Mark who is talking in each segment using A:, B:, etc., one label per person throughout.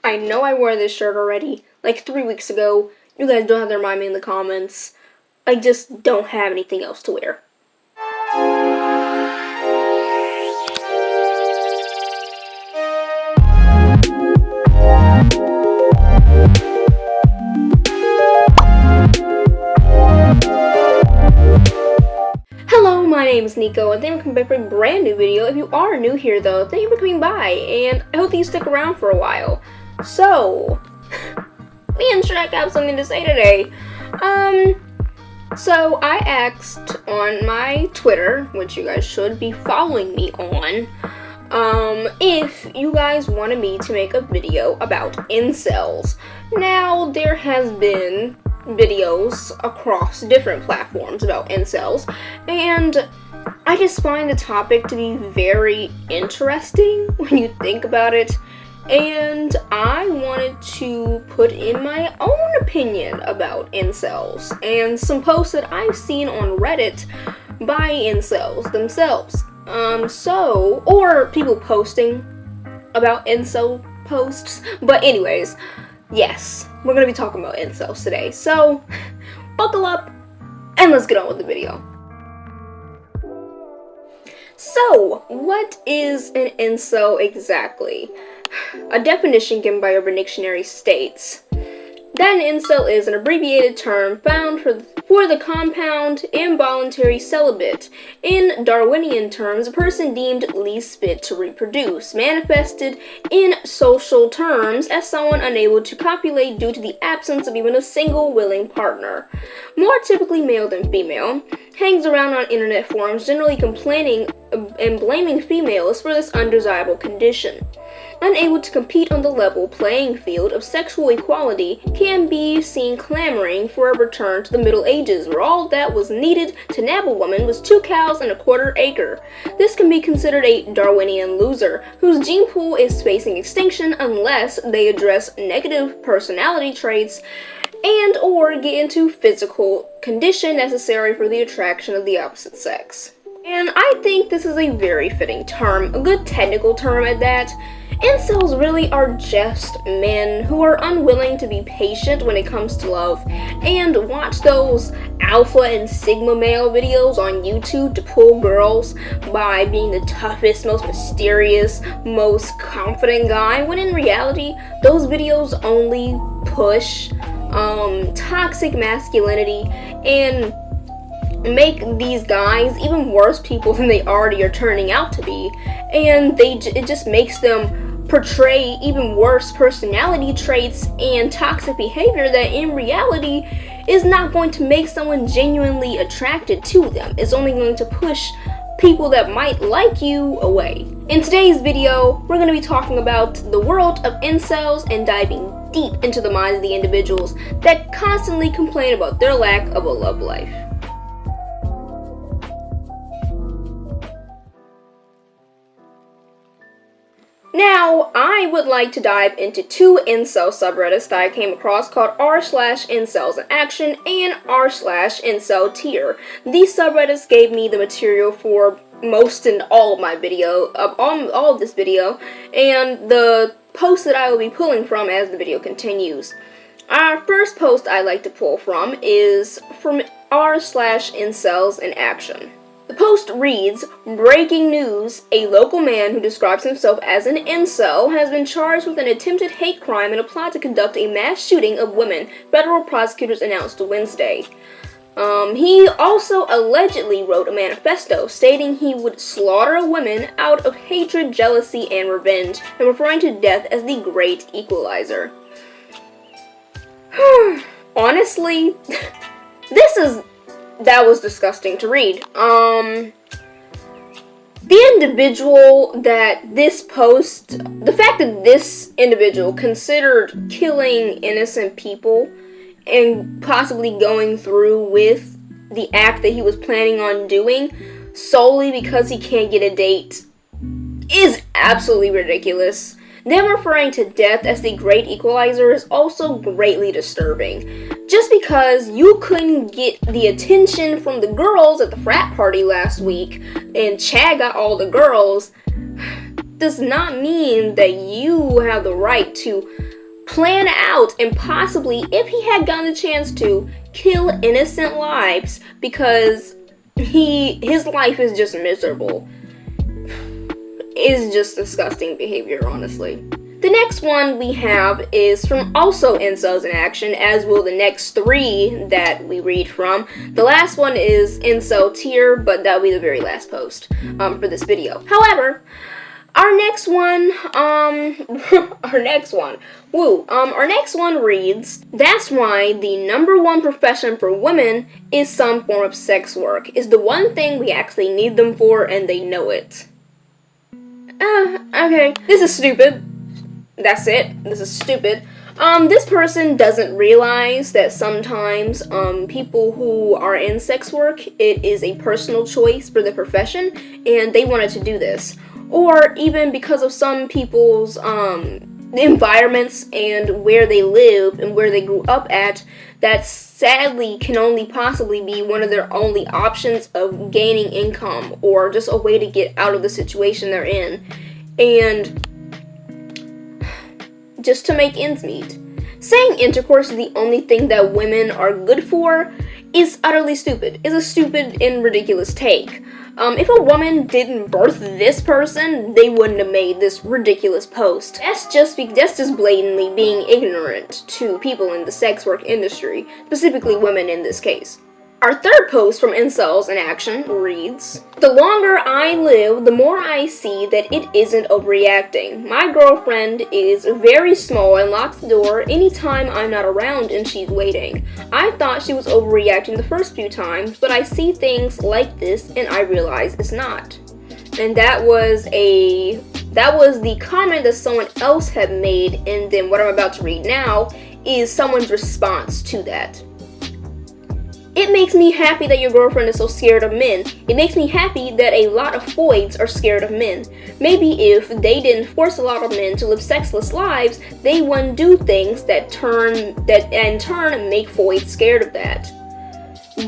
A: I know I wore this shirt already, like 3 weeks ago. You guys don't have to remind me in the comments. I just don't have anything else to wear. Hello, my name is Nico, and thank you for coming back for a brand new video. If you are new here, though, thank you for coming by, and I hope that you stick around for a while. So, me and Shrek have something to say today. So I asked on my Twitter, which you guys should be following me on, if you guys wanted me to make a video about incels. Now, there has been videos across different platforms about incels, and I just find the topic to be very interesting when you think about it, and I wanted to put in my own opinion about incels and some posts that I've seen on Reddit by incels themselves. Or people posting about incel posts, but anyways, yes, we're gonna be talking about incels today, so buckle up and let's get on with the video. So, what is an incel exactly? A definition given by Urban Dictionary states that an incel is an abbreviated term found for the compound involuntary celibate. In Darwinian terms, a person deemed least fit to reproduce, manifested in social terms as someone unable to copulate due to the absence of even a single willing partner. More typically male than female, hangs around on internet forums generally complaining and blaming females for this undesirable condition. Unable to compete on the level playing field of sexual equality, can be seen clamoring for a return to the Middle Ages, where all that was needed to nab a woman was 2 cows and a quarter acre. This can be considered a Darwinian loser, whose gene pool is facing extinction unless they address negative personality traits and or get into physical condition necessary for the attraction of the opposite sex. And I think this is a very fitting term, a good technical term at that. Incels really are just men who are unwilling to be patient when it comes to love and watch those alpha and sigma male videos on YouTube to pull girls by being the toughest, most mysterious, most confident guy, when in reality, those videos only push toxic masculinity and make these guys even worse people than they already are turning out to be, and it just makes them portray even worse personality traits and toxic behavior that in reality is not going to make someone genuinely attracted to them. It's only going to push people that might like you away. In today's video, we're going to be talking about the world of incels and diving deep into the minds of the individuals that constantly complain about their lack of a love life. Now, I would like to dive into 2 incel subreddits that I came across called r/incels in action and r/incel tier. These subreddits gave me the material for most and all of my video, all of this video, and the post that I will be pulling from as the video continues. Our first post I like to pull from is from r/incels in action. The post reads, "Breaking news, a local man who describes himself as an incel has been charged with an attempted hate crime and a plot to conduct a mass shooting of women," federal prosecutors announced Wednesday. He also allegedly wrote a manifesto stating he would slaughter women out of hatred, jealousy, and revenge, and referring to death as the great equalizer. Honestly, that was disgusting to read. The individual that this post, the fact that this individual considered killing innocent people and possibly going through with the act that he was planning on doing solely because he can't get a date is absolutely ridiculous. Them referring to death as the great equalizer is also greatly disturbing. Just because you couldn't get the attention from the girls at the frat party last week and Chad got all the girls does not mean that you have the right to plan out and possibly, if he had gotten the chance to, kill innocent lives because his life is just miserable. It's just disgusting behavior, honestly. The next one we have is from also Incels in Action, as will the next 3 that we read from. The last one is Incel tier, but that'll be the very last post for this video. However, our next one reads, that's why the #1 profession for women is some form of sex work. Is the one thing we actually need them for, and they know it. Okay. This is stupid. That's it. This is stupid. This person doesn't realize that sometimes, people who are in sex work, it is a personal choice for the profession, and they wanted to do this. Or even because of some people's, environments and where they live and where they grew up at, that sadly can only possibly be one of their only options of gaining income or just a way to get out of the situation they're in. And just to make ends meet. Saying intercourse is the only thing that women are good for is utterly stupid. It's a stupid and ridiculous take. If a woman didn't birth this person, they wouldn't have made this ridiculous post. That's just blatantly being ignorant to people in the sex work industry, specifically women in this case. Our third post from Incels in Action reads, the longer I live, the more I see that it isn't overreacting. My girlfriend is very small and locks the door anytime I'm not around and she's waiting. I thought she was overreacting the first few times, but I see things like this and I realize it's not. And that was the comment that someone else had made, and then what I'm about to read now is someone's response to that. It makes me happy that your girlfriend is so scared of men. It makes me happy that a lot of foids are scared of men. Maybe if they didn't force a lot of men to live sexless lives, they wouldn't do things that in turn make foids scared of that.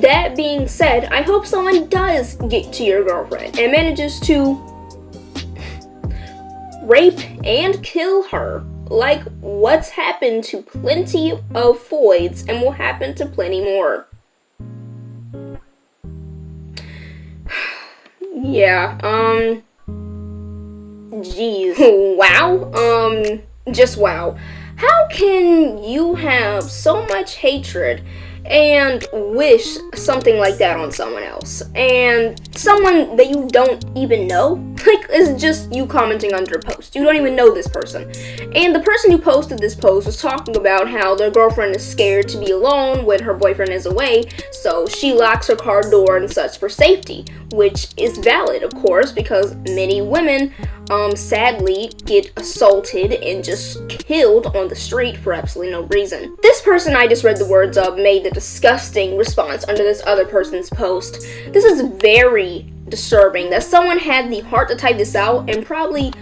A: That being said, I hope someone does get to your girlfriend and manages to rape and kill her, like what's happened to plenty of foids and will happen to plenty more. Yeah, geez. Wow, just wow. How can you have so much hatred and wish something like that on someone else? And someone that you don't even know? Like, it's just you commenting under a post. You don't even know this person. And the person who posted this post was talking about how their girlfriend is scared to be alone when her boyfriend is away, so she locks her car door and such for safety, which is valid, of course, because many women sadly get assaulted and just killed on the street for absolutely no reason. This person I just read the words of made the disgusting response under this other person's post. This is very disturbing that someone had the heart to type this out and probably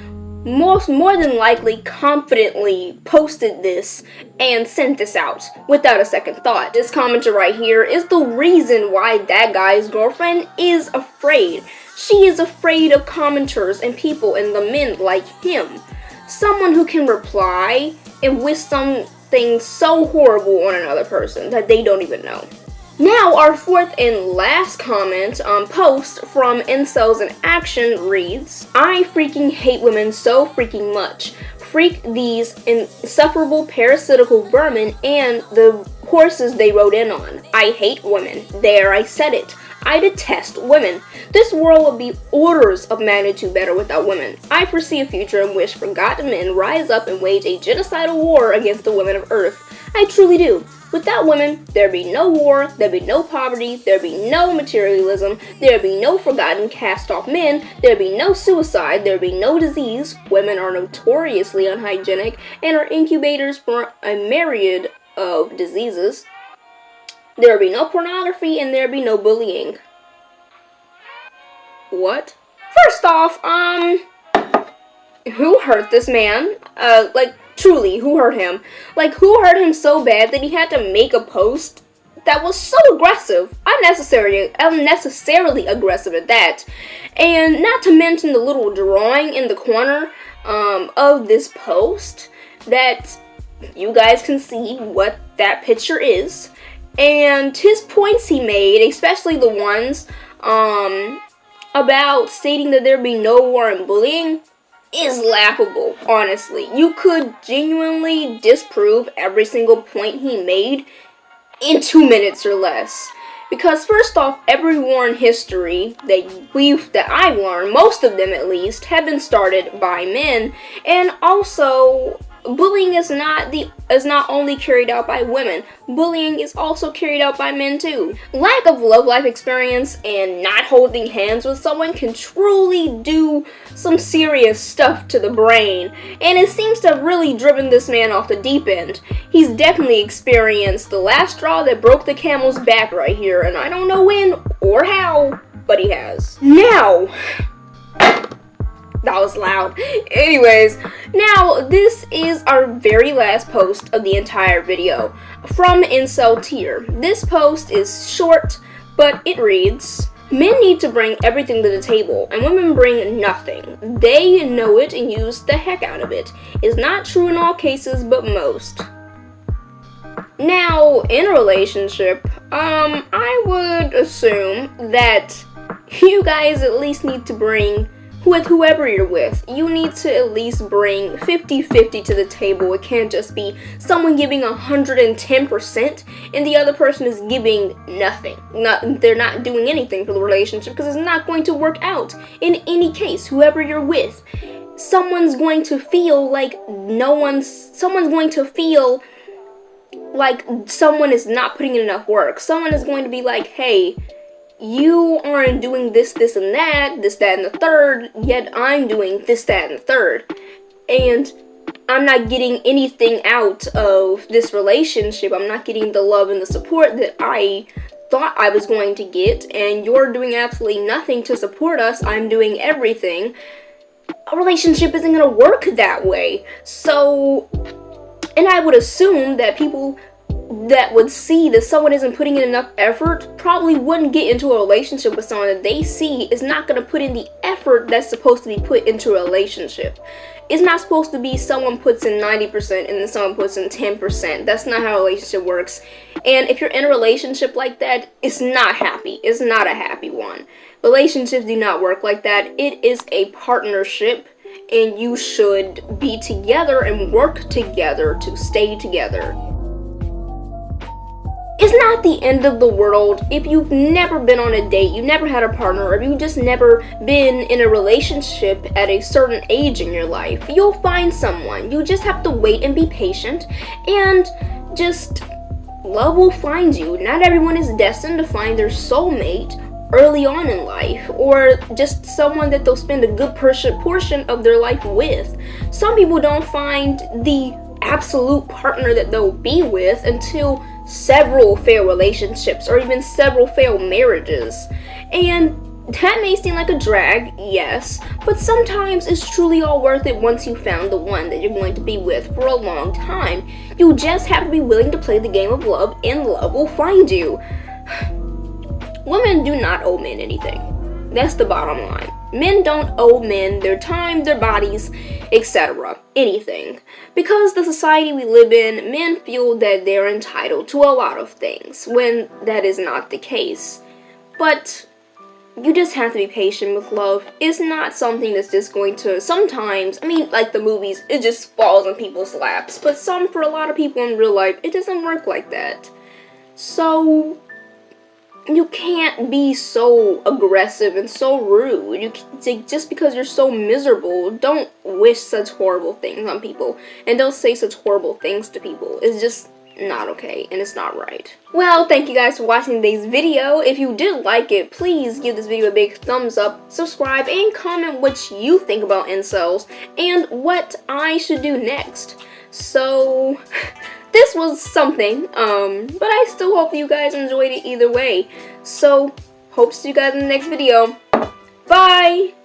A: more than likely confidently posted this and sent this out without a second thought. This commenter right here is the reason why that guy's girlfriend is afraid. She is afraid of commenters and people and the men like him. Someone who can reply and wish something so horrible on another person that they don't even know. Now, our fourth and last comment post from Incels in Action reads, I freaking hate women so freaking much. Freak these insufferable parasitical vermin and the horses they rode in on. I hate women. There, I said it. I detest women. This world would be orders of magnitude better without women. I foresee a future in which forgotten men rise up and wage a genocidal war against the women of Earth. I truly do. Without women, there'd be no war, there'd be no poverty, there'd be no materialism, there'd be no forgotten cast-off men, there'd be no suicide, there'd be no disease. Women are notoriously unhygienic and are incubators for a myriad of diseases. There'd be no pornography and there'd be no bullying. What? First off, who hurt this man? Truly, who hurt him? Like, who hurt him so bad that he had to make a post that was so aggressive? Unnecessarily aggressive at that. And not to mention the little drawing in the corner of this post that you guys can see what that picture is. And his points he made, especially the ones about stating that there be no war in bullying, is laughable, honestly. You could genuinely disprove every single point he made in 2 minutes or less. Because first off, every war in history that I've learned, most of them at least, have been started by men. And also, bullying is not only carried out by women. Bullying is also carried out by men too. Lack of love life experience and not holding hands with someone can truly do some serious stuff to the brain, and it seems to have really driven this man off the deep end. He's definitely experienced the last straw that broke the camel's back right here, and I don't know when or how, but he has. Now, that was loud. Anyways, now this is our very last post of the entire video from Incel Tier. This post is short, but it reads, "Men need to bring everything to the table, and women bring nothing. They know it and use the heck out of it. It's not true in all cases, but most." Now, in a relationship, I would assume that you guys at least need to bring, with whoever you're with, you need to at least bring 50-50 to the table. It can't just be someone giving 110% and the other person is giving nothing. They're not doing anything for the relationship, because it's not going to work out. In any case, whoever you're with, someone's going to feel like someone is not putting in enough work. Someone is going to be like, hey, you aren't doing this, and that, and the third, yet I'm doing this, that, and the third. And I'm not getting anything out of this relationship. I'm not getting the love and the support that I thought I was going to get, and you're doing absolutely nothing to support us. I'm doing everything. A relationship isn't going to work that way. So, and I would assume that people that would see that someone isn't putting in enough effort probably wouldn't get into a relationship with someone that they see is not going to put in the effort that's supposed to be put into a relationship. It's not supposed to be someone puts in 90% and then someone puts in 10%. That's not how a relationship works. And if you're in a relationship like that, it's not happy. It's not a happy one. Relationships do not work like that. It is a partnership, and you should be together and work together to stay together. It's not the end of the world if you've never been on a date, you've never had a partner, or you've just never been in a relationship at a certain age in your life. You'll find someone. You just have to wait and be patient, and just love will find you. Not everyone is destined to find their soulmate early on in life, or just someone that they'll spend a good portion of their life with. Some people don't find the absolute partner that they'll be with until several failed relationships or even several failed marriages. And that may seem like a drag, yes, but sometimes it's truly all worth it once you found the one that you're going to be with for a long time. You just have to be willing to play the game of love, and love will find you. Women do not owe men anything. That's the bottom line. Men don't owe men their time, their bodies, etc. anything. Because the society we live in, men feel that they're entitled to a lot of things, when that is not the case. But you just have to be patient with love. It's not something that's just going to, sometimes, I mean, like the movies, it just falls on people's laps. But for a lot of people in real life, it doesn't work like that. So you can't be so aggressive and so rude. Just because you're so miserable, don't wish such horrible things on people, and don't say such horrible things to people. It's just not okay, and it's not right. Well, thank you guys for watching today's video. If you did like it, please give this video a big thumbs up, subscribe, and comment what you think about incels and what I should do next. So this was something, but I still hope you guys enjoyed it either way. So, hope to see you guys in the next video. Bye!